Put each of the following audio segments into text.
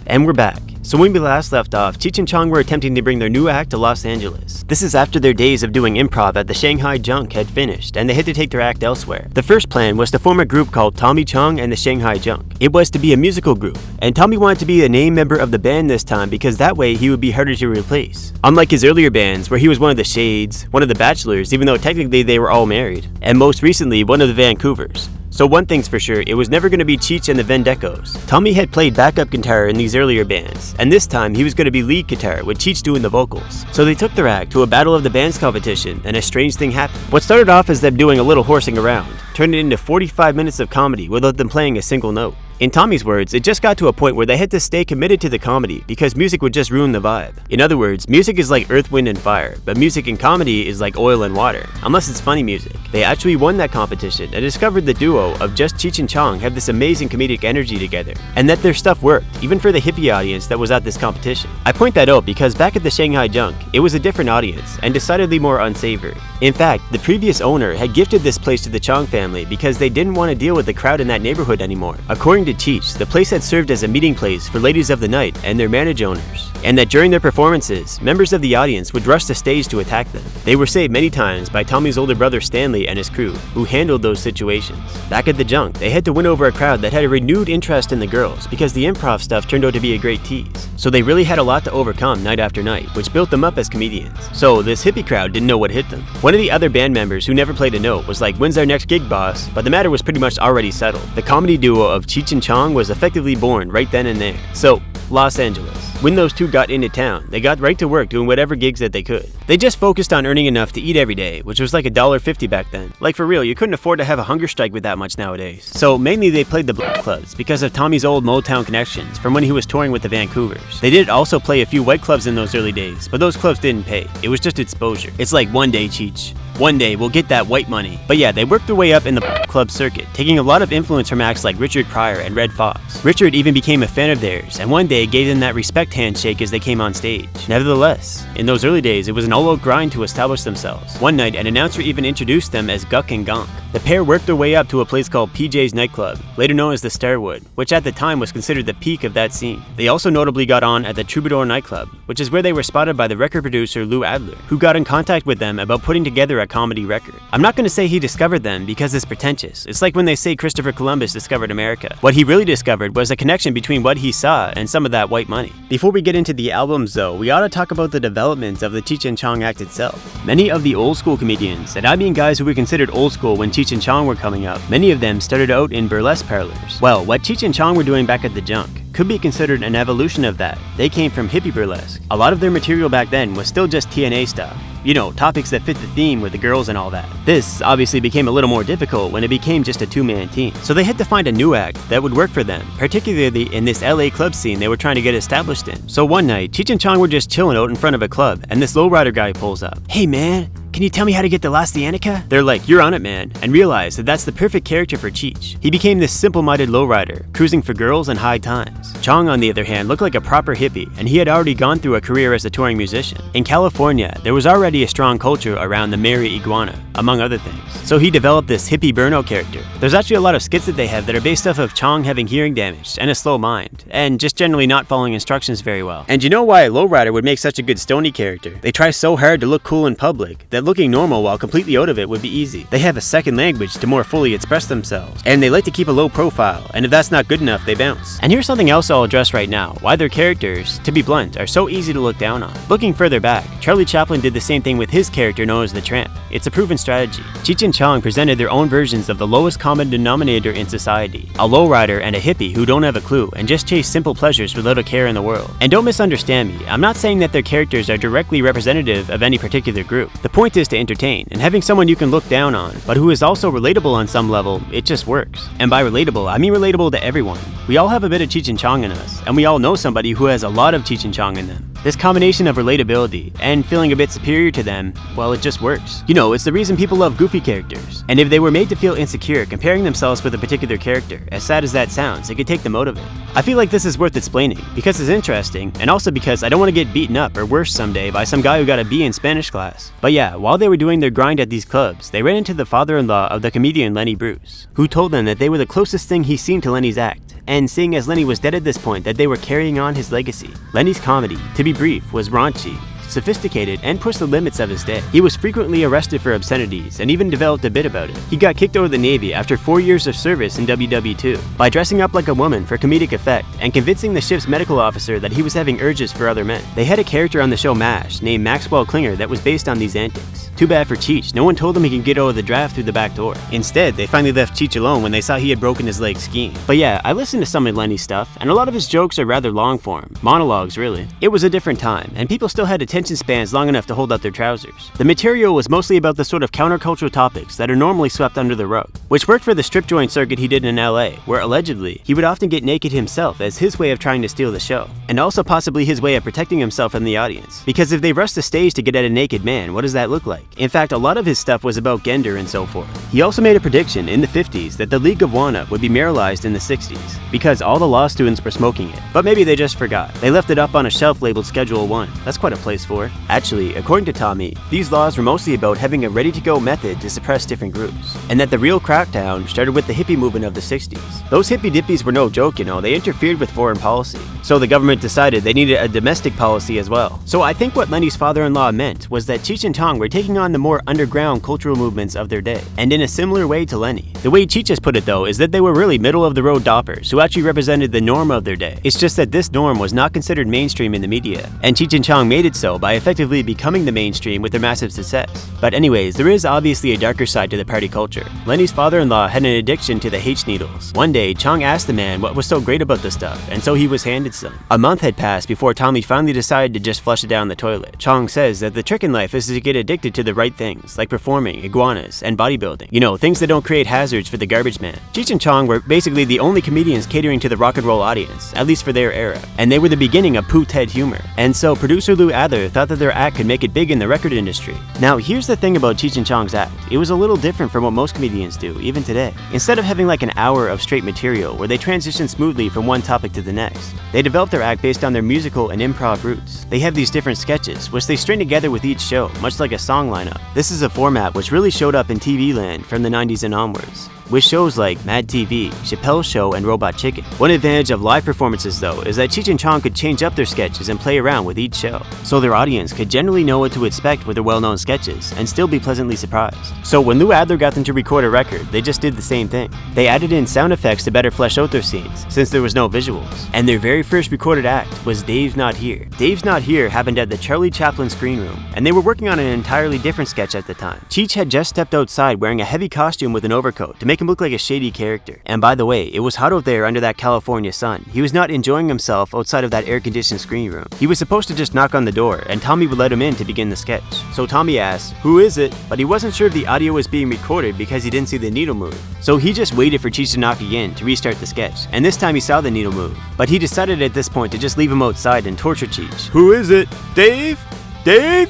And we're back. So when we last left off, Cheech and Chong were attempting to bring their new act to Los Angeles. This is after their days of doing improv at the Shanghai Junk had finished, and they had to take their act elsewhere. The first plan was to form a group called Tommy Chong and the Shanghai Junk. It was to be a musical group, and Tommy wanted to be a named member of the band this time because that way he would be harder to replace. Unlike his earlier bands, where he was one of the Shades, one of the Bachelors, even though technically they were all married, and most recently one of the Vancouvers. So one thing's for sure, it was never going to be Cheech and the Vendecos. Tommy had played backup guitar in these earlier bands, and this time he was going to be lead guitar with Cheech doing the vocals. So they took their act to a Battle of the Bands competition, and a strange thing happened. What started off as them doing a little horsing around turned it into 45 minutes of comedy without them playing a single note. In Tommy's words, it just got to a point where they had to stay committed to the comedy because music would just ruin the vibe. In other words, music is like earth, wind, and fire, but music in comedy is like oil and water, unless it's funny music. They actually won that competition and discovered the duo of just Cheech and Chong have this amazing comedic energy together, and that their stuff worked, even for the hippie audience that was at this competition. I point that out because back at the Shanghai Junk, it was a different audience and decidedly more unsavory. In fact, the previous owner had gifted this place to the Chong family because they didn't want to deal with the crowd in that neighborhood anymore. According to Cheech, the place had served as a meeting place for ladies of the night and their manage owners, and that during their performances, members of the audience would rush the stage to attack them. They were saved many times by Tommy's older brother Stanley and his crew, who handled those situations. Back at the Junk, they had to win over a crowd that had a renewed interest in the girls because the improv stuff turned out to be a great tease. So they really had a lot to overcome night after night, which built them up as comedians. So this hippie crowd didn't know what hit them. One of the other band members who never played a note was like, "When's our next gig, boss?" But the matter was pretty much already settled. The comedy duo of Cheech and Chong was effectively born right then and there. So, Los Angeles. When those two got into town, they got right to work doing whatever gigs that they could. They just focused on earning enough to eat every day, which was like $1.50 back then. Like for real, you couldn't afford to have a hunger strike with that much nowadays. So mainly they played the black clubs because of Tommy's old Motown connections from when he was touring with the Vancouvers. They did also play a few white clubs in those early days, but those clubs didn't pay. It was just exposure. It's like one day, Cheech. One day we'll get that white money. But yeah, they worked their way up in the club circuit, taking a lot of influence from acts like Richard Pryor and Red Fox. Richard even became a fan of theirs, and one day gave them that respect handshake as they came on stage. Nevertheless, in those early days, it was an all-out grind to establish themselves. One night, an announcer even introduced them as Guck and Gonk. The pair worked their way up to a place called PJ's Nightclub, later known as the Starwood, which at the time was considered the peak of that scene. They also notably got on at the Troubadour nightclub, which is where they were spotted by the record producer Lou Adler, who got in contact with them about putting together a comedy record. I'm not going to say he discovered them because it's pretentious. It's like when they say Christopher Columbus discovered America. What he really discovered was a connection between what he saw and some of that white money. Before we get into the albums though, we ought to talk about the development of the Cheech and Chong act itself. Many of the old school comedians, and I mean guys who were considered old school when Cheech and Chong were coming up, many of them started out in burlesque parlors. Well, what Cheech and Chong were doing back at the Junk could be considered an evolution of that. They came from hippie burlesque. A lot of their material back then was still just TNA stuff. You know, topics that fit the theme with the girls and all that. This obviously became a little more difficult when it became just a two-man team. So they had to find a new act that would work for them, particularly in this LA club scene they were trying to get established in. So one night, Cheech and Chong were just chilling out in front of a club, and this lowrider guy pulls up. "Hey man, can you tell me how to get to Las Cienega?" They're like, "You're on it, man," and realize that that's the perfect character for Cheech. He became this simple-minded lowrider, cruising for girls and high times. Chong, on the other hand, looked like a proper hippie, and he had already gone through a career as a touring musician. In California, there was already a strong culture around the Mary Iguana, among other things. So he developed this hippie burnout character. There's actually a lot of skits that they have that are based off of Chong having hearing damage and a slow mind, and just generally not following instructions very well. And you know why a lowrider would make such a good stony character? They try so hard to look cool in public that looking normal while completely out of it would be easy. They have a second language to more fully express themselves, and they like to keep a low profile, and if that's not good enough, they bounce. And here's something else I'll address right now, why their characters, to be blunt, are so easy to look down on. Looking further back, Charlie Chaplin did the same thing with his character known as the Tramp. It's a proven strategy. Cheech and Chong presented their own versions of the lowest common denominator in society, a lowrider and a hippie who don't have a clue and just chase simple pleasures without a care in the world. And don't misunderstand me, I'm not saying that their characters are directly representative of any particular group. The point is to entertain, and having someone you can look down on, but who is also relatable on some level, it just works. And by relatable, I mean relatable to everyone. We all have a bit of Cheech and Chong in us, and we all know somebody who has a lot of Cheech and Chong in them. This combination of relatability and feeling a bit superior to them, well, it just works. You know, it's the reason people love goofy characters. And if they were made to feel insecure comparing themselves with a particular character, as sad as that sounds, it could take them out of it. I feel like this is worth explaining, because it's interesting, and also because I don't want to get beaten up or worse someday by some guy who got a B in Spanish class. But yeah, while they were doing their grind at these clubs, they ran into the father-in-law of the comedian Lenny Bruce, who told them that they were the closest thing he's seen to Lenny's act, and seeing as Lenny was dead at this point that they were carrying on his legacy. Lenny's comedy, to be brief, was raunchy, sophisticated, and pushed the limits of his day. He was frequently arrested for obscenities and even developed a bit about it. He got kicked out of the Navy after 4 years of service in WW2 by dressing up like a woman for comedic effect and convincing the ship's medical officer that he was having urges for other men. They had a character on the show MASH named Maxwell Klinger that was based on these antics. Too bad for Cheech, no one told him he could get out of the draft through the back door. Instead, they finally left Cheech alone when they saw he had broken his leg skiing. But yeah, I listened to some of Lenny's stuff, and a lot of his jokes are rather long form, monologues really. It was a different time, and people still had attention spans long enough to hold up their trousers. The material was mostly about the sort of countercultural topics that are normally swept under the rug, which worked for the strip joint circuit he did in LA, where allegedly, he would often get naked himself as his way of trying to steal the show, and also possibly his way of protecting himself from the audience. Because if they rush the stage to get at a naked man, what does that look like? In fact, a lot of his stuff was about gender and so forth. He also made a prediction in the 50s that the League of Wanna would be mayoralized in the 60s, because all the law students were smoking it. But maybe they just forgot. They left it up on a shelf labeled Schedule 1. That's quite a place for it. Actually, according to Tommy, these laws were mostly about having a ready-to-go method to suppress different groups, and that the real crackdown started with the hippie movement of the 60s. Those hippie dippies were no joke, you know, they interfered with foreign policy. So the government decided they needed a domestic policy as well. So I think what Lenny's father-in-law meant was that Cheech and Chong were taking on the more underground cultural movements of their day, and in a similar way to Lenny. The way Cheech has put it though is that they were really middle-of-the-road doppers who actually represented the norm of their day. It's just that this norm was not considered mainstream in the media, and Cheech and Chong made it so by effectively becoming the mainstream with their massive success. But anyways, there is obviously a darker side to the party culture. Lenny's father-in-law had an addiction to the H needles. One day, Chong asked the man what was so great about the stuff, and so he was handed some. A month had passed before Tommy finally decided to just flush it down the toilet. Chong says that the trick in life is to get addicted to the right things, like performing, iguanas, and bodybuilding. You know, things that don't create hazards for the garbage man. Cheech and Chong were basically the only comedians catering to the rock and roll audience, at least for their era. And they were the beginning of poot-head humor. And so producer Lou Adler thought that their act could make it big in the record industry. Now here's the thing about Cheech and Chong's act. It was a little different from what most comedians do, even today. Instead of having like an hour of straight material where they transition smoothly from one topic to the next, they developed their act based on their musical and improv roots. They have these different sketches, which they string together with each show, much like a song lineup. This is a format which really showed up in TV land from the 90s and onwards, with shows like Mad TV, Chappelle's Show, and Robot Chicken. One advantage of live performances though is that Cheech and Chong could change up their sketches and play around with each show, so their audience could generally know what to expect with their well-known sketches and still be pleasantly surprised. So when Lou Adler got them to record a record, they just did the same thing. They added in sound effects to better flesh out their scenes, since there was no visuals. And their very first recorded act was Dave's Not Here. Dave's Not Here happened at the Charlie Chaplin Screen Room, and they were working on an entirely different sketch at the time. Cheech had just stepped outside wearing a heavy costume with an overcoat to make him look like a shady character. And by the way, it was hot out there under that California sun. He was not enjoying himself outside of that air-conditioned screen room. He was supposed to just knock on the door, and Tommy would let him in to begin the sketch. So Tommy asked, "Who is it?" But he wasn't sure if the audio was being recorded because he didn't see the needle move. So he just waited for Cheech to knock again to restart the sketch, and this time he saw the needle move. But he decided at this point to just leave him outside and torture Cheech. "Who is it? Dave? Dave?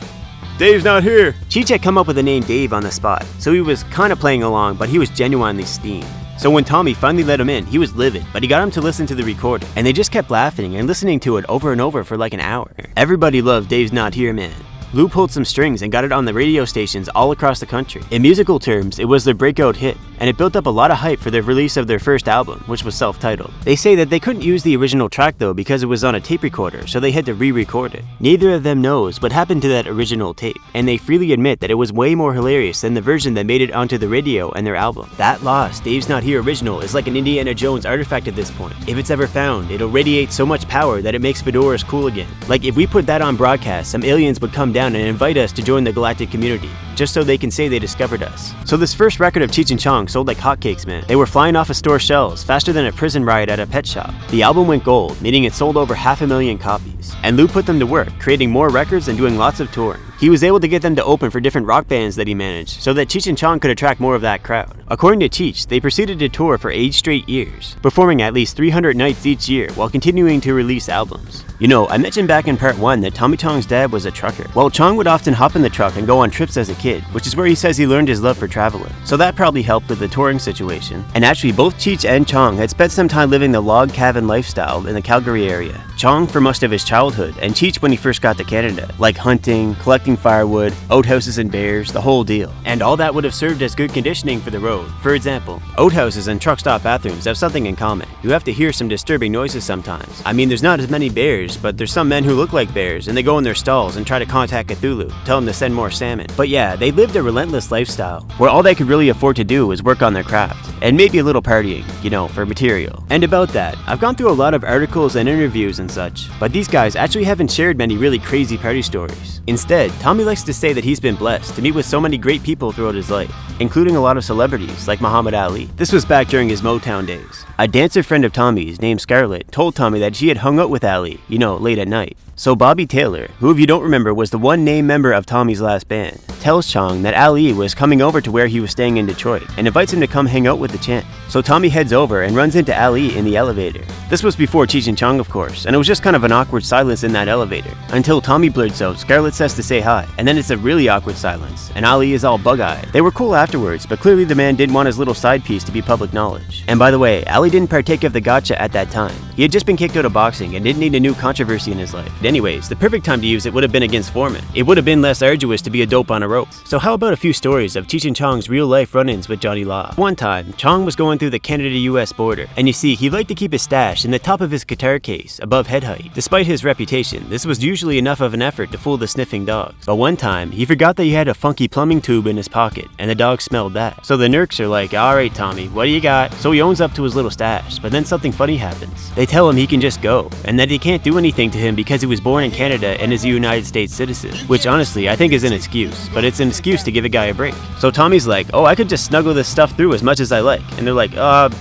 Dave's not here." Cheech had come up with the name Dave on the spot, so he was kinda playing along, but he was genuinely steamed. So when Tommy finally let him in, he was livid, but he got him to listen to the recording, and they just kept laughing and listening to it over and over for like an hour. Everybody loved Dave's Not Here, man. Lou pulled some strings and got it on the radio stations all across the country. In musical terms, it was their breakout hit, and it built up a lot of hype for the release of their first album, which was self-titled. They say that they couldn't use the original track though because it was on a tape recorder, so they had to re-record it. Neither of them knows what happened to that original tape, and they freely admit that it was way more hilarious than the version that made it onto the radio and their album. That lost Dave's Not Here original is like an Indiana Jones artifact at this point. If it's ever found, it'll radiate so much power that it makes fedoras cool again. Like if we put that on broadcast, some aliens would come down and invite us to join the galactic community, just so they can say they discovered us. So this first record of Cheech and Chong sold like hotcakes, man. They were flying off of store shelves faster than a prison riot at a pet shop. The album went gold, meaning it sold over 500,000 copies. And Lou put them to work, creating more records and doing lots of touring. He was able to get them to open for different rock bands that he managed, so that Cheech and Chong could attract more of that crowd. According to Cheech, they proceeded to tour for 8 straight years, performing at least 300 nights each year while continuing to release albums. You know, I mentioned back in part 1 that Tommy Chong's dad was a trucker. Well, Chong would often hop in the truck and go on trips as a kid, which is where he says he learned his love for traveling. So that probably helped with the touring situation. And actually, both Cheech and Chong had spent some time living the log cabin lifestyle in the Calgary area. Chong for most of his childhood, and Cheech when he first got to Canada, like hunting, collecting firewood, outhouses and bears, the whole deal. And all that would have served as good conditioning for the road. For example, outhouses and truck stop bathrooms have something in common. You have to hear some disturbing noises sometimes. I mean, there's not as many bears, but there's some men who look like bears, and they go in their stalls and try to contact Cthulhu, tell them to send more salmon. But yeah, they lived a relentless lifestyle, where all they could really afford to do was work on their craft, and maybe a little partying, you know, for material. And about that, I've gone through a lot of articles and interviews and such, but these guys actually haven't shared many really crazy party stories. Instead, Tommy likes to say that he's been blessed to meet with so many great people throughout his life, including a lot of celebrities like Muhammad Ali. This was back during his Motown days. A dancer friend of Tommy's named Scarlett told Tommy that she had hung out with Ali, you know, late at night. So Bobby Taylor, who if you don't remember was the one named member of Tommy's last band, tells Chong that Ali was coming over to where he was staying in Detroit and invites him to come hang out with the champ. So Tommy heads over and runs into Ali in the elevator. This was before Cheech and Chong, of course, and it was just kind of an awkward silence in that elevator, until Tommy blurts out Scarlett says to say hi, and then it's a really awkward silence, and Ali is all bug-eyed. They were cool afterwards, but clearly the man didn't want his little side piece to be public knowledge. And by the way, Ali didn't partake of the gotcha at that time. He had just been kicked out of boxing and didn't need a new controversy in his life. But anyways, the perfect time to use it would have been against Foreman. It would have been less arduous to be a dope on a rope. So how about a few stories of Cheech and Chong's real-life run-ins with Johnny Law? One time, Chong was going through the Canada-US border, and you see, he liked to keep his stash in the top of his guitar case, above head height. Despite his reputation, this was usually enough of an effort to fool the sniffing dogs. But one time, he forgot that he had a funky plumbing tube in his pocket, and the dogs smelled that. So the nerks are like, alright Tommy, what do you got? So he owns up to his little stash, but then something funny happens. They tell him he can just go, and that they can't do anything to him because he was born in Canada and is a United States citizen. Which honestly, I think is an excuse, but it's an excuse to give a guy a break. So Tommy's like, oh, I could just snuggle this stuff through as much as I like. And they're like,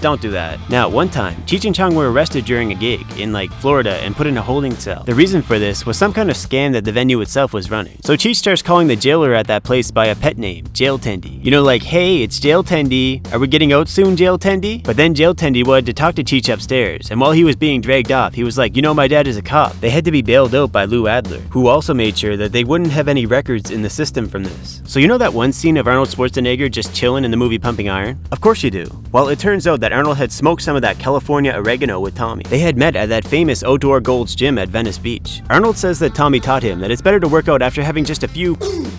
don't do that. Now, one time, Cheech and Chong were arrested during a gig in like Florida and put in a holding cell. The reason for this was some kind of scam that the venue itself was running. So Cheech starts calling the jailer at that place by a pet name, Jail Tendy. You know, like, hey, it's Jail Tendy. Are we getting out soon, Jail Tendy? But then Jail Tendy wanted to talk to Cheech upstairs, and while he was being dragged off, he was like, you know, my dad is a cop. They had to be bailed out by Lou Adler, who also made sure that they wouldn't have any records in the system from this. So you know that one scene of Arnold Schwarzenegger just chilling in the movie Pumping Iron? Of course you do. Well, it turns out that Arnold had smoked some of that California oregano with Tommy. They had met at that famous Outdoor Gold's gym at Venice Beach. Arnold says that Tommy taught him that it's better to work out after having just a few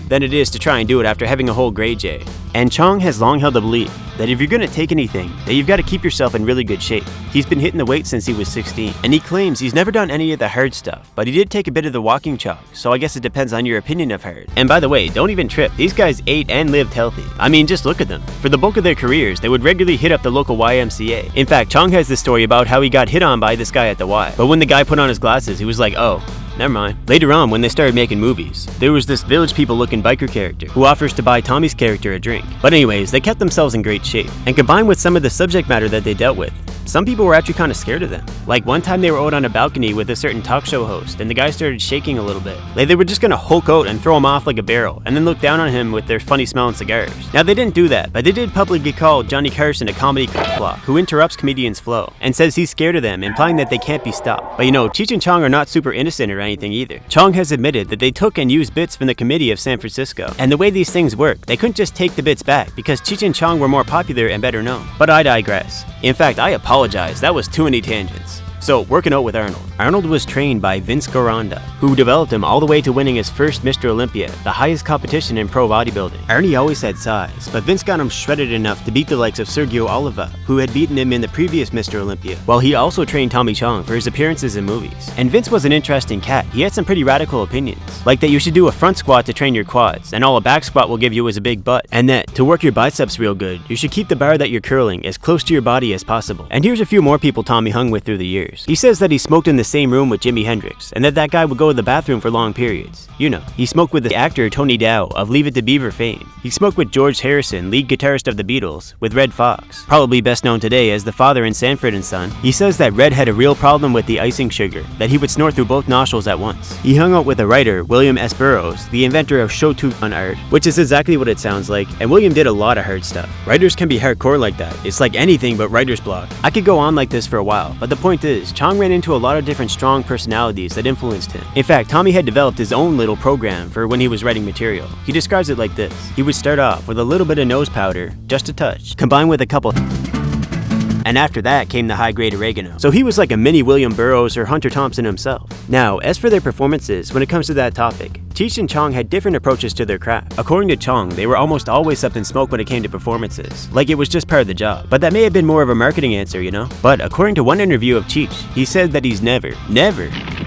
than it is to try and do it after having a whole Grey J. And Chong has long held the belief that if you're gonna take anything, that you've got to keep yourself in really good shape. He's been hitting the weight since he was 16, and he claims he's never done any of the hard stuff, but he did take a bit of the walking chalk, so I guess it depends on your opinion of hard. And by the way, don't even trip, these guys ate and lived healthy. I mean, just look at them. For the bulk of their careers, they would regularly hit up the local YMCA. In fact, Chong has this story about how he got hit on by this guy at the Y, but when the guy put on his glasses, he was like, oh, never mind. Later on, when they started making movies, there was this Village People looking biker character who offers to buy Tommy's character a drink. But anyways, they kept themselves in great shape, and combined with some of the subject matter that they dealt with, some people were actually kind of scared of them. Like one time they were out on a balcony with a certain talk show host, and the guy started shaking a little bit. Like they were just gonna Hulk out and throw him off like a barrel, and then look down on him with their funny smelling cigars. Now they didn't do that, but they did publicly call Johnny Carson a comedy block who interrupts comedians' flow, and says he's scared of them, implying that they can't be stopped. But you know, Cheech and Chong are not super innocent or anything either. Chong has admitted that they took and used bits from the Committee of San Francisco, and the way these things work, they couldn't just take the bits back because Cheech and Chong were more popular and better known. But I digress. In fact, I apologize, that was too many tangents. So, working out with Arnold. Arnold was trained by Vince Garanda, who developed him all the way to winning his first Mr. Olympia, the highest competition in pro bodybuilding. Arnie always had size, but Vince got him shredded enough to beat the likes of Sergio Oliva, who had beaten him in the previous Mr. Olympia, while he also trained Tommy Chong for his appearances in movies. And Vince was an interesting cat. He had some pretty radical opinions, like that you should do a front squat to train your quads, and all a back squat will give you is a big butt, and that, to work your biceps real good, you should keep the bar that you're curling as close to your body as possible. And here's a few more people Tommy hung with through the years. He says that he smoked in the same room with Jimi Hendrix, and that guy would go to the bathroom for long periods. You know, he smoked with the actor Tony Dow of Leave It to Beaver fame. He smoked with George Harrison, lead guitarist of the Beatles, with Red Fox, probably best known today as the father in Sanford and Son. He says that Red had a real problem with the icing sugar, that he would snort through both nostrils at once. He hung out with a writer, William S. Burroughs, the inventor of Shotokan art, which is exactly what it sounds like, and William did a lot of hard stuff. Writers can be hardcore like that. It's like anything but writer's block. I could go on like this for a while, but the point is, Chong ran into a lot of different strong personalities that influenced him. In fact, Tommy had developed his own little program for when he was writing material. He describes it like this. He would start off with a little bit of nose powder, just a touch, combined with a couple and after that came the high-grade oregano. So he was like a mini William Burroughs or Hunter Thompson himself. Now, as for their performances, when it comes to that topic, Cheech and Chong had different approaches to their craft. According to Chong, they were almost always up in smoke when it came to performances, like it was just part of the job. But that may have been more of a marketing answer, you know? But according to one interview of Cheech, he said that he's never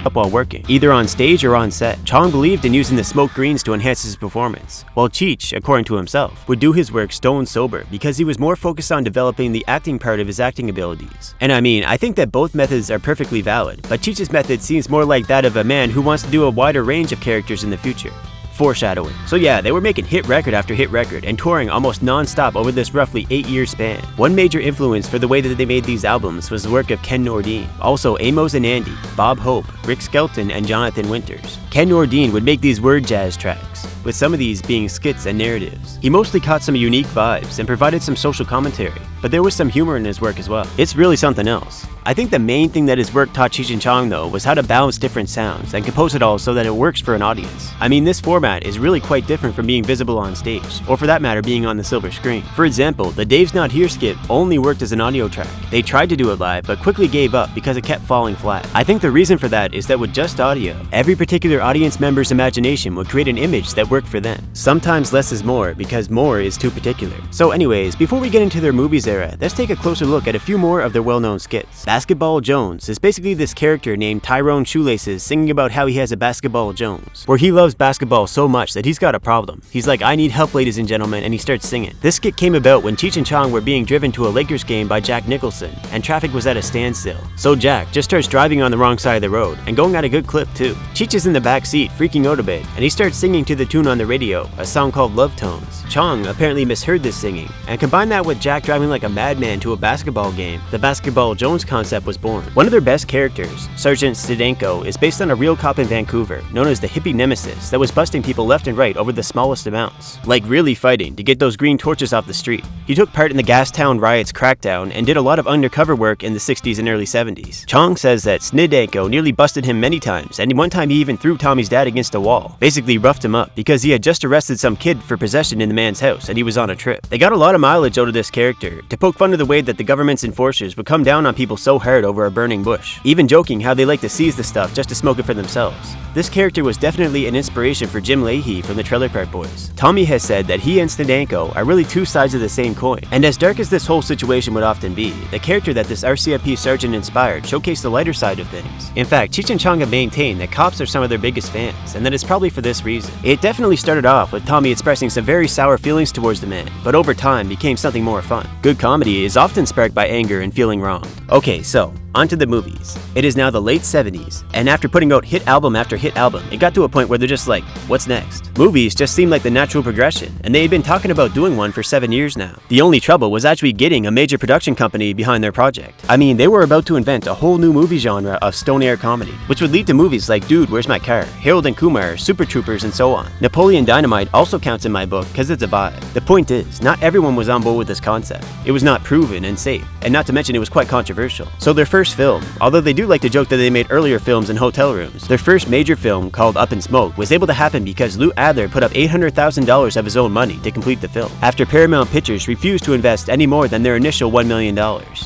up while working, either on stage or on set. Chong believed in using the smoke greens to enhance his performance, while Cheech, according to himself, would do his work stone sober because he was more focused on developing the acting part of his acting abilities. And I mean, I think that both methods are perfectly valid, but Cheech's method seems more like that of a man who wants to do a wider range of characters in the future. Foreshadowing. So yeah, they were making hit record after hit record and touring almost non-stop over this roughly 8-year span. One major influence for the way that they made these albums was the work of Ken Nordine, also Amos and Andy, Bob Hope, Rick Skelton, and Jonathan Winters. Ken Nordine would make these word jazz tracks, with some of these being skits and narratives. He mostly caught some unique vibes and provided some social commentary, but there was some humor in his work as well. It's really something else. I think the main thing that his work taught Cheech and Chong though was how to balance different sounds and compose it all so that it works for an audience. I mean, this format is really quite different from being visible on stage, or for that matter being on the silver screen. For example, the Dave's Not Here skit only worked as an audio track. They tried to do it live but quickly gave up because it kept falling flat. I think the reason for that is that with just audio, every particular audience member's imagination would create an image that worked for them. Sometimes less is more because more is too particular. So anyways, before we get into their movies era, let's take a closer look at a few more of their well-known skits. Basketball Jones is basically this character named Tyrone Shoelaces singing about how he has a basketball Jones, where he loves basketball so much that he's got a problem. He's like, "I need help, ladies and gentlemen," and he starts singing. This skit came about when Cheech and Chong were being driven to a Lakers game by Jack Nicholson, and traffic was at a standstill. So Jack just starts driving on the wrong side of the road, and going at a good clip too. Cheech is in the back seat, freaking out a bit, and he starts singing to the tune on the radio, a song called Love Tones. Chong apparently misheard this singing, and combined that with Jack driving like a madman to a basketball game, the Basketball Jones concept was born. One of their best characters, Sergeant Stedenko, is based on a real cop in Vancouver, known as the hippie nemesis, that was busting people left and right over the smallest amounts. Like really fighting to get those green torches off the street. He took part in the Gastown riots crackdown and did a lot of undercover work in the 60s and early 70s. Chong says that Stedenko nearly busted him many times, and one time he even threw Tommy's dad against a wall. Basically roughed him up because he had just arrested some kid for possession in the man's house and he was on a trip. They got a lot of mileage out of this character to poke fun of the way that the government's enforcers would come down on people so hard over a burning bush, even joking how they like to seize the stuff just to smoke it for themselves. This character was definitely an inspiration for Jim Leahy from the Trailer Park Boys. Tommy has said that he and Stedenko are really two sides of the same coin, and as dark as this whole situation would often be, the character that this RCMP sergeant inspired showcased the lighter side of things. In fact, Cheech and Chong have maintained that cops are some of their biggest fans, and that it's probably for this reason. It definitely started off with Tommy expressing some very sour feelings towards the man, but over time became something more fun. Good comedy is often sparked by anger and feeling wronged. Okay, so onto the movies. It is now the late 70s, and after putting out hit album after hit album, it got to a point where they're just like, what's next? Movies just seemed like the natural progression, and they had been talking about doing one for 7 years now. The only trouble was actually getting a major production company behind their project. I mean, they were about to invent a whole new movie genre of stone air comedy, which would lead to movies like Dude, Where's My Car?, Harold and Kumar, Super Troopers, and so on. Napoleon Dynamite also counts in my book because it's a vibe. The point is, not everyone was on board with this concept. It was not proven and safe, and not to mention it was quite controversial. So their first film, although they do like to joke that they made earlier films in hotel rooms, their first major film, called Up in Smoke, was able to happen because Lou Adler put up $800,000 of his own money to complete the film, after Paramount Pictures refused to invest any more than their initial $1 million,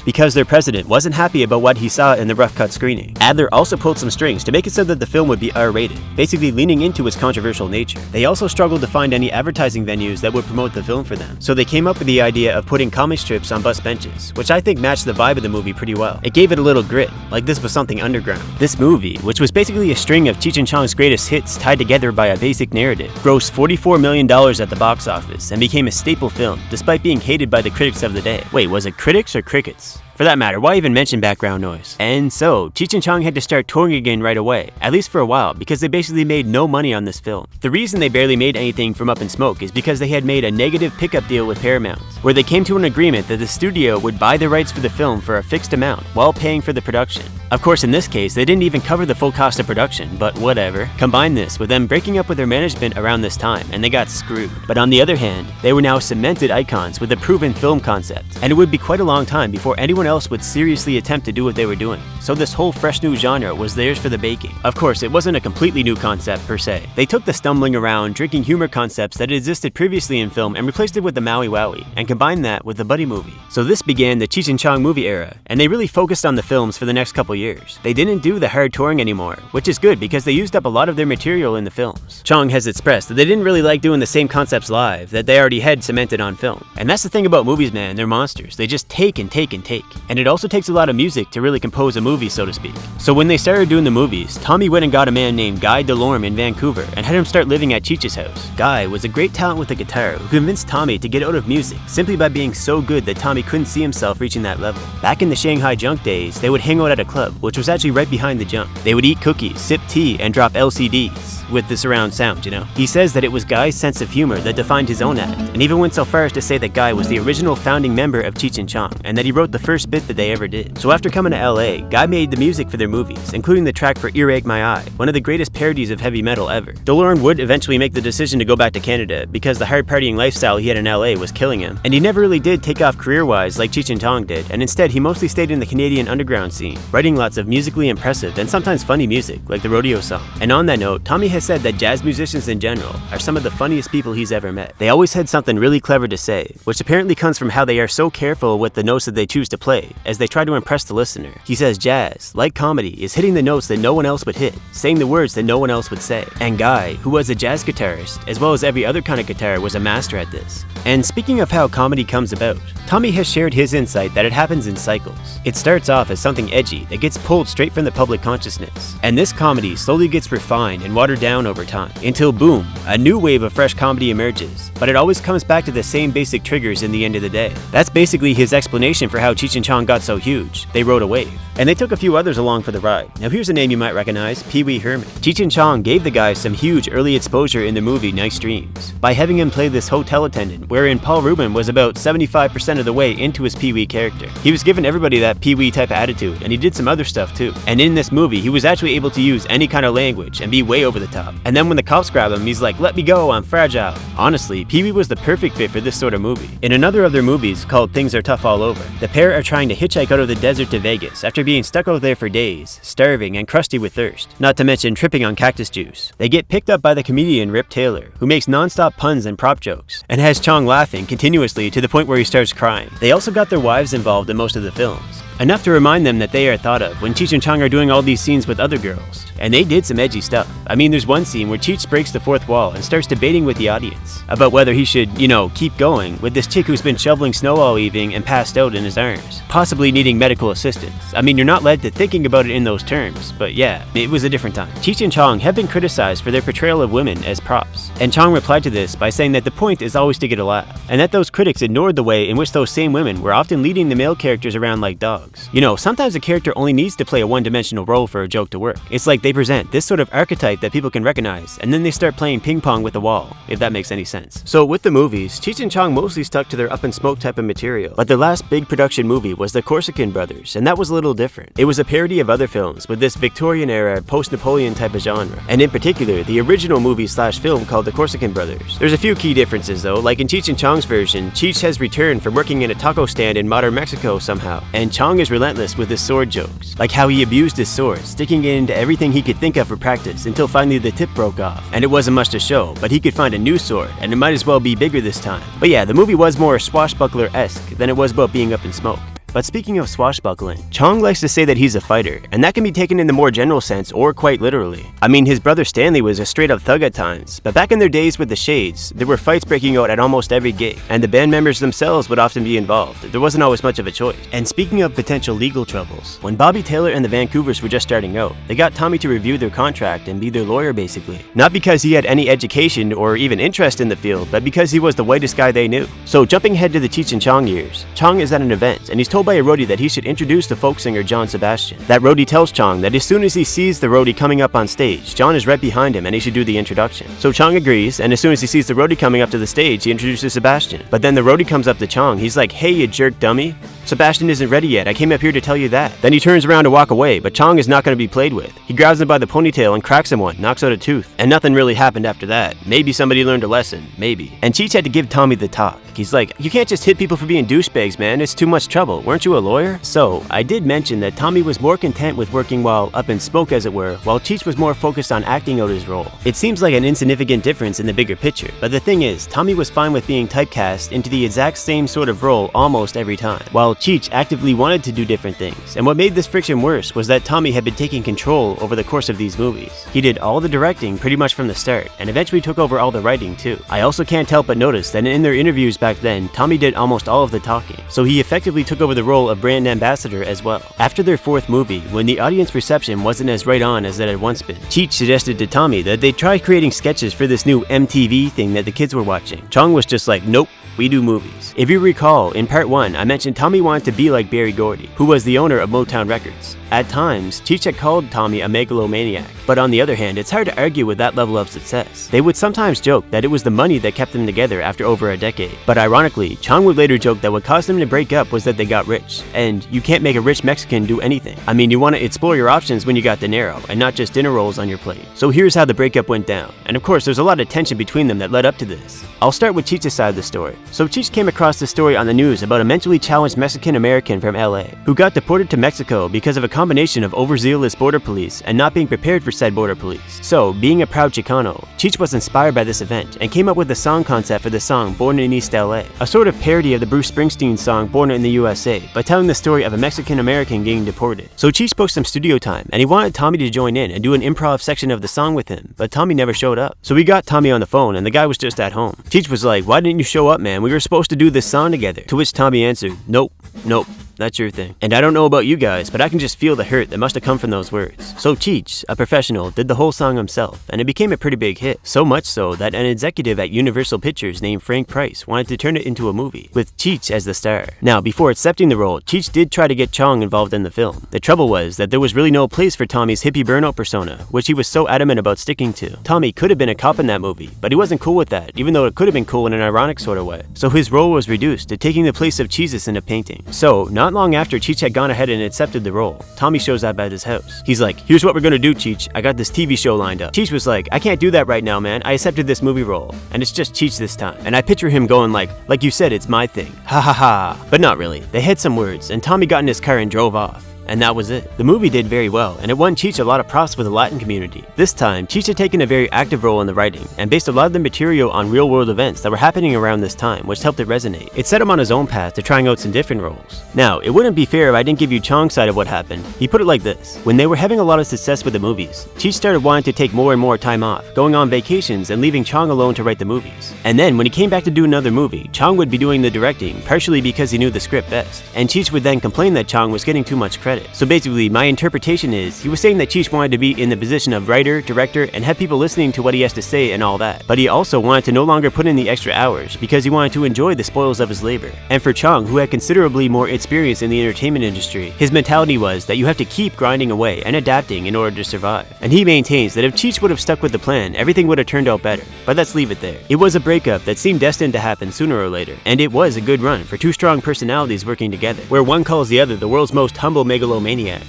because their president wasn't happy about what he saw in the rough cut screening. Adler also pulled some strings to make it so that the film would be R-rated, basically leaning into its controversial nature. They also struggled to find any advertising venues that would promote the film for them, so they came up with the idea of putting comic strips on bus benches, which I think matched the vibe of the movie pretty well. It gave it a little grit, like this was something underground. This movie, which was basically a string of Cheech and Chong's greatest hits tied together by a basic narrative, grossed $44 million at the box office and became a staple film, despite being hated by the critics of the day. Wait, was it critics or crickets? For that matter, why even mention background noise? And so, Cheech and Chong had to start touring again right away, at least for a while, because they basically made no money on this film. The reason they barely made anything from Up in Smoke is because they had made a negative pickup deal with Paramount, where they came to an agreement that the studio would buy the rights for the film for a fixed amount while paying for the production. Of course, in this case, they didn't even cover the full cost of production, but whatever. Combine this with them breaking up with their management around this time, and they got screwed. But on the other hand, they were now cemented icons with a proven film concept, and it would be quite a long time before anyone else would seriously attempt to do what they were doing. So this whole fresh new genre was theirs for the baking. Of course, it wasn't a completely new concept per se. They took the stumbling around, drinking humor concepts that had existed previously in film and replaced it with the Maui Wowie, and combined that with the buddy movie. So this began the Cheech and Chong movie era, and they really focused on the films for the next couple years. They didn't do the hard touring anymore, which is good because they used up a lot of their material in the films. Chong has expressed that they didn't really like doing the same concepts live that they already had cemented on film. And that's the thing about movies, man, they're monsters. They just take and take and take. And it also takes a lot of music to really compose a movie, so to speak. So when they started doing the movies, Tommy went and got a man named Guy Delorme in Vancouver and had him start living at Cheech's house. Guy was a great talent with the guitar who convinced Tommy to get out of music simply by being so good that Tommy couldn't see himself reaching that level. Back in the Shanghai Junk days, they would hang out at a club, which was actually right behind the Junk. They would eat cookies, sip tea, and drop LCDs with the surround sound, you know. He says that it was Guy's sense of humor that defined his own act, and even went so far as to say that Guy was the original founding member of Cheech and Chong, and that he wrote the first bit that they ever did. So after coming to LA, Guy made the music for their movies, including the track for Earache My Eye, one of the greatest parodies of heavy metal ever. Delorme would eventually make the decision to go back to Canada because the hard partying lifestyle he had in LA was killing him, and he never really did take off career-wise like Cheech and Chong did, and instead he mostly stayed in the Canadian underground scene, writing lots of musically impressive and sometimes funny music, like the Rodeo song. And on that note, Tommy has said that jazz musicians in general are some of the funniest people he's ever met. They always had something really clever to say, which apparently comes from how they are so careful with the notes that they choose to play, as they try to impress the listener. He says jazz, like comedy, is hitting the notes that no one else would hit, saying the words that no one else would say. And Guy, who was a jazz guitarist, as well as every other kind of guitar, was a master at this. And speaking of how comedy comes about, Tommy has shared his insight that it happens in cycles. It starts off as something edgy that gets pulled straight from the public consciousness, and this comedy slowly gets refined and watered down over time, until boom, a new wave of fresh comedy emerges, but it always comes back to the same basic triggers in the end of the day. That's basically his explanation for how Cheech and Chong got so huge. They rode a wave. And they took a few others along for the ride. Now here's a name you might recognize, Pee Wee Herman. Cheech and Chong gave the guy some huge early exposure in the movie Nice Dreams by having him play this hotel attendant, wherein Paul Rubin was about 75% of the way into his Pee Wee character. He was giving everybody that Pee Wee type of attitude, and he did some other stuff too. And in this movie, he was actually able to use any kind of language and be way over the top. And then when the cops grab him, he's like, "Let me go, I'm fragile." Honestly, Pee Wee was the perfect fit for this sort of movie. In another of their movies called Things Are Tough All Over, the pair are trying to hitchhike out of the desert to Vegas after being stuck out there for days, starving and crusty with thirst, not to mention tripping on cactus juice. They get picked up by the comedian Rip Taylor, who makes non-stop puns and prop jokes, and has Chong laughing continuously to the point where he starts crying. They also got their wives involved in most of the films, enough to remind them that they are thought of when Cheech and Chong are doing all these scenes with other girls. And they did some edgy stuff. I mean, there's one scene where Cheech breaks the fourth wall and starts debating with the audience about whether he should, keep going with this chick who's been shoveling snow all evening and passed out in his arms, possibly needing medical assistance. I mean, you're not led to thinking about it in those terms, but yeah, it was a different time. Cheech and Chong have been criticized for their portrayal of women as props, and Chong replied to this by saying that the point is always to get a laugh, and that those critics ignored the way in which those same women were often leading the male characters around like dogs. Sometimes a character only needs to play a one-dimensional role for a joke to work. It's like they present this sort of archetype that people can recognize, and then they start playing ping pong with the wall, if that makes any sense. So with the movies, Cheech and Chong mostly stuck to their Up in Smoke type of material, but their last big production movie was The Corsican Brothers, and that was a little different. It was a parody of other films with this Victorian-era, post-Napoleon type of genre, and in particular, the original movie/film called The Corsican Brothers. There's a few key differences though, like in Cheech and Chong's version, Cheech has returned from working in a taco stand in modern Mexico somehow, and Chong is relentless with his sword jokes, like how he abused his sword, sticking it into everything he could think of for practice until finally the tip broke off, and it wasn't much to show, but he could find a new sword, and it might as well be bigger this time. But yeah, the movie was more swashbuckler-esque than it was about being up in smoke. But speaking of swashbuckling, Chong likes to say that he's a fighter, and that can be taken in the more general sense or quite literally. I mean, his brother Stanley was a straight-up thug at times, but back in their days with the Shades, there were fights breaking out at almost every gig, and the band members themselves would often be involved. There wasn't always much of a choice. And speaking of potential legal troubles, when Bobby Taylor and the Vancouvers were just starting out, they got Tommy to review their contract and be their lawyer basically. Not because he had any education or even interest in the field, but because he was the whitest guy they knew. So jumping ahead to the Cheech and Chong years, Chong is at an event, and he's told told by a roadie that he should introduce the folk singer John Sebastian. That roadie tells Chong that as soon as he sees the roadie coming up on stage, John is right behind him and he should do the introduction. So Chong agrees, and as soon as he sees the roadie coming up to the stage, he introduces Sebastian. But then the roadie comes up to Chong, he's like, "Hey, you jerk dummy. Sebastian isn't ready yet, I came up here to tell you that." Then he turns around to walk away, but Chong is not going to be played with. He grabs him by the ponytail and cracks him one, knocks out a tooth. And nothing really happened after that. Maybe somebody learned a lesson, maybe. And Cheech had to give Tommy the talk. He's like, "You can't just hit people for being douchebags, man, it's too much trouble. Weren't you a lawyer?" So, I did mention that Tommy was more content with working while up in smoke as it were, while Cheech was more focused on acting out his role. It seems like an insignificant difference in the bigger picture, but the thing is, Tommy was fine with being typecast into the exact same sort of role almost every time, while Cheech actively wanted to do different things. And what made this friction worse was that Tommy had been taking control over the course of these movies. He did all the directing pretty much from the start, and eventually took over all the writing too. I also can't help but notice that in their interviews back then, Tommy did almost all of the talking, so he effectively took over the role of brand ambassador as well. After their fourth movie, when the audience reception wasn't as right on as it had once been, Cheech suggested to Tommy that they try creating sketches for this new MTV thing that the kids were watching. Chong was just like, "Nope, we do movies." If you recall, in part 1, I mentioned Tommy wanted to be like Berry Gordy, who was the owner of Motown Records. At times, Cheech had called Tommy a megalomaniac, but on the other hand, it's hard to argue with that level of success. They would sometimes joke that it was the money that kept them together after over a decade. But ironically, Chong would later joke that what caused them to break up was that they got rich. And you can't make a rich Mexican do anything. I mean, you want to explore your options when you got dinero, and not just dinner rolls on your plate. So here's how the breakup went down. And of course, there's a lot of tension between them that led up to this. I'll start with Cheech's side of the story. So Cheech came across this story on the news about a mentally challenged Mexican American from LA who got deported to Mexico because of a combination of overzealous border police and not being prepared for said border police. So, being a proud Chicano, Cheech was inspired by this event and came up with the song concept for the song Born in East LA, a sort of parody of the Bruce Springsteen song Born in the USA, by telling the story of a Mexican American getting deported. So Cheech booked some studio time and he wanted Tommy to join in and do an improv section of the song with him, but Tommy never showed up. So we got Tommy on the phone and the guy was just at home. Cheech was like, "Why didn't you show up, man? We were supposed to do this song together." To which Tommy answered, "Nope, nope. That's your thing. And I don't know about you guys, but I can just feel the hurt that must have come from those words." So Cheech, a professional, did the whole song himself, and it became a pretty big hit. So much so that an executive at Universal Pictures named Frank Price wanted to turn it into a movie, with Cheech as the star. Now, before accepting the role, Cheech did try to get Chong involved in the film. The trouble was that there was really no place for Tommy's hippie burnout persona, which he was so adamant about sticking to. Tommy could have been a cop in that movie, but he wasn't cool with that, even though it could have been cool in an ironic sort of way. So his role was reduced to taking the place of Jesus in a painting. So, not long after Cheech had gone ahead and accepted the role, Tommy shows up at his house. He's like, "Here's what we're gonna do, Cheech. I got this TV show lined up." Cheech was like, "I can't do that right now, man. I accepted this movie role, and it's just Cheech this time." And I picture him going like you said, it's my thing. Ha ha ha. But not really. They had some words, and Tommy got in his car and drove off. And that was it. The movie did very well, and it won Cheech a lot of props with the Latin community. This time, Cheech had taken a very active role in the writing, and based a lot of the material on real-world events that were happening around this time, which helped it resonate. It set him on his own path to trying out some different roles. Now, it wouldn't be fair if I didn't give you Chong's side of what happened. He put it like this. When they were having a lot of success with the movies, Cheech started wanting to take more and more time off, going on vacations and leaving Chong alone to write the movies. And then, when he came back to do another movie, Chong would be doing the directing, partially because he knew the script best. And Cheech would then complain that Chong was getting too much credit. So basically, my interpretation is, he was saying that Cheech wanted to be in the position of writer, director, and have people listening to what he has to say and all that. But he also wanted to no longer put in the extra hours, because he wanted to enjoy the spoils of his labor. And for Chong, who had considerably more experience in the entertainment industry, his mentality was that you have to keep grinding away and adapting in order to survive. And he maintains that if Cheech would have stuck with the plan, everything would have turned out better. But let's leave it there. It was a breakup that seemed destined to happen sooner or later. And it was a good run for two strong personalities working together, where one calls the other the world's most humble megalomaniac,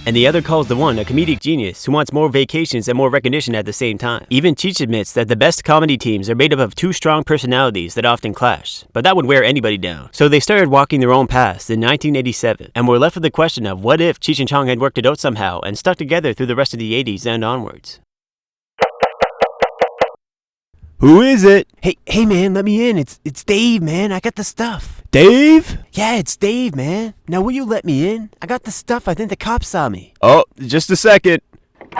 and the other calls the one a comedic genius who wants more vacations and more recognition at the same time. Even Cheech admits that the best comedy teams are made up of two strong personalities that often clash, but that would wear anybody down. So they started walking their own paths in 1987, and were left with the question of what if Cheech and Chong had worked it out somehow and stuck together through the rest of the 80s and onwards. Who is it? Hey man, let me in. It's Dave, man. I got the stuff. Dave? Yeah, it's Dave, man. Now will you let me in? I got the stuff. I think the cops saw me. Oh, just a second.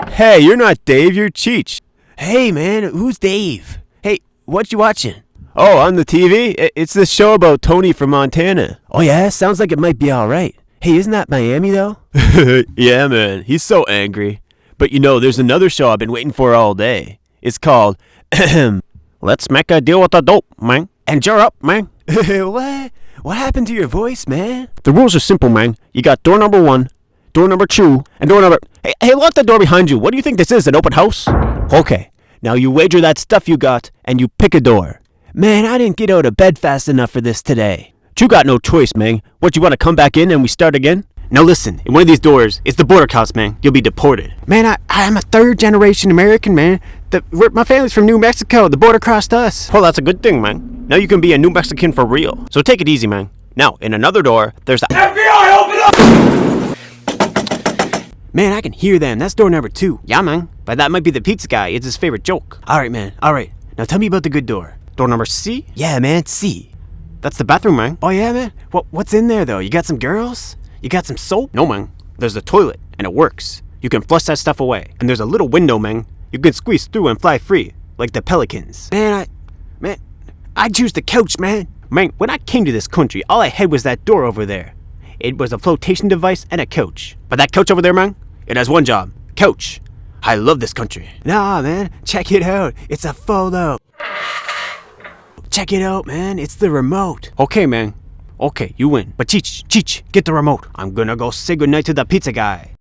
Hey, you're not Dave, you're Cheech. Hey man, who's Dave? Hey, what you watching? Oh, on the TV? It's this show about Tony from Montana. Oh yeah, sounds like it might be alright. Hey, isn't that Miami though? Yeah, man, he's so angry. But you know, there's another show I've been waiting for all day. It's called Let's Make a Deal with the Dope, man. And you're up, man. What? What happened to your voice, man? The rules are simple, man. You got door number 1, door number 2, and door number... Hey, lock the door behind you. What do you think this is, an open house? Okay, now you wager that stuff you got, and you pick a door. Man, I didn't get out of bed fast enough for this today. You got no choice, man. What, you want to come back in and we start again? Now listen, in one of these doors, it's the border cops, man. You'll be deported. Man, I'm a third-generation American, man. My family's from New Mexico. The border crossed us. Well, that's a good thing, man. Now you can be a New Mexican for real. So take it easy, man. Now, in another door, there's the... FBI, open up! Man, I can hear them. That's door number 2. Yeah, man. But that might be the pizza guy. It's his favorite joke. All right, man. All right. Now tell me about the good door. Door number C? Yeah, man. C. That's the bathroom, man. Oh, yeah, man? What's in there, though? You got some girls? You got some soap? No, man. There's the toilet, and it works. You can flush that stuff away. And there's a little window, man. You can squeeze through and fly free, like the pelicans. Man, I'd choose the couch, man. Man, when I came to this country, all I had was that door over there. It was a flotation device and a couch. But that couch over there, man, it has one job. Couch. I love this country. Nah, man. Check it out. It's a photo. Check it out, man. It's the remote. Okay, man. Okay, you win. But Cheech, get the remote. I'm gonna go say goodnight to the pizza guy.